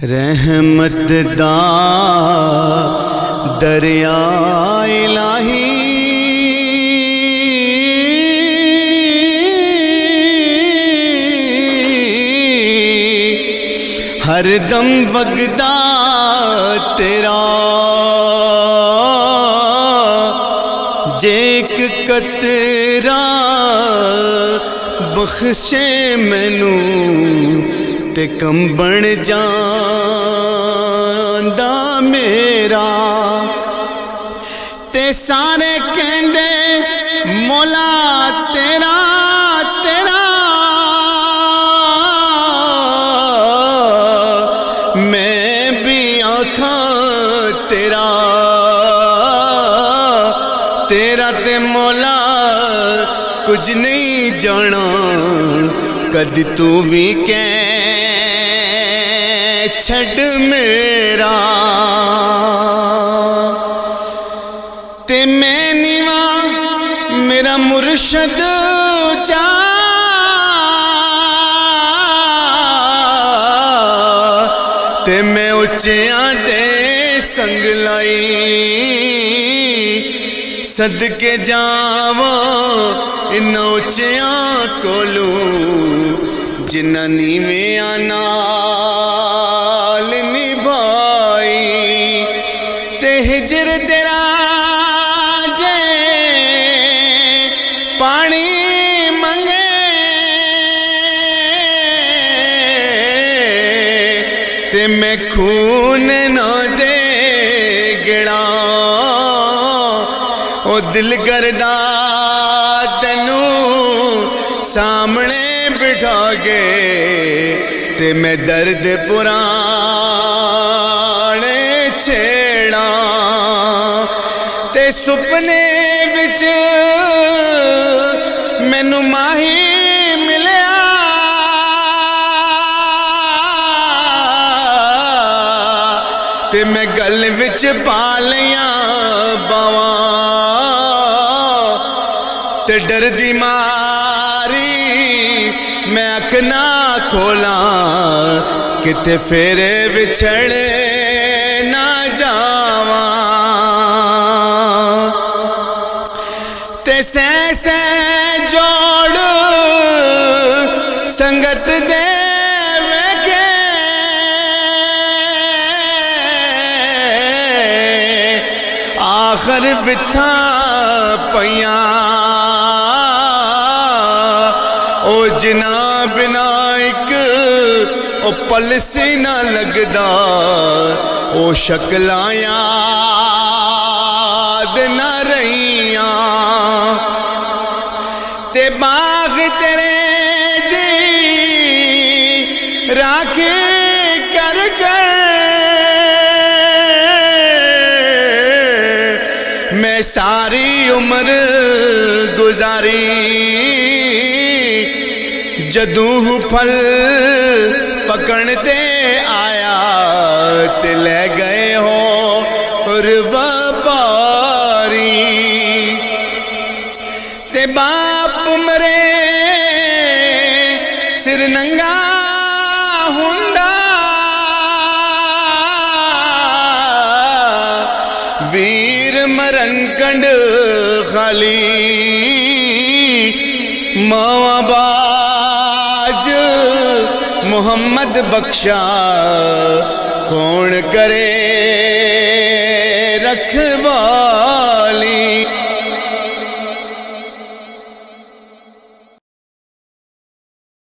रहमत दा दरिया इलाही हर दम वगदा तेरा जेक कतरा बख्शे मैनू ते कम बन जांदा मेरा ते सारे कहंदे मौला तेरा तेरा मैं भी आखां तेरा तेरा ते मौला कुछ नहीं जाना कदी तू भी कह छड़ मेरा ते मैं निवा मेरा मुर्शद चा ते मैं उच्चियां दे संग लाई सदके जावा इन्ना उच्चियां कोलू जिन्ना नीवियां नाल निभाई ते हिजर तेरा जे पानी मंगे ते मैं खून ना दे गिड़ा ओ दिल करदा तेनू सामने बिठा के ते मैं दर्द पुराने छेड़ा ते सुपने विच मैनू माही मिलिया ते मैं गल विच पा लिया बावां ते डर दी मारी मैं अख ना खोला किते फेरे विछड़े ना जावा ते सै जोड़ संगत दे वेखे आखर बिथा पइया ओ जनाब नाइक ओ पल सी ना लगदा ओ शक्लां याद ना रहियां ते बाग तेरे दी राख कर गए मैं सारी उम्र गुजारी जदूं फल पकड़ते आया ते ले गए हो व्यापारी ते बाप मरे सिर नंगा हुंदा वीर मरन कंड खाली मावा बाज मोहम्मद बख्शा कौन करे रखवा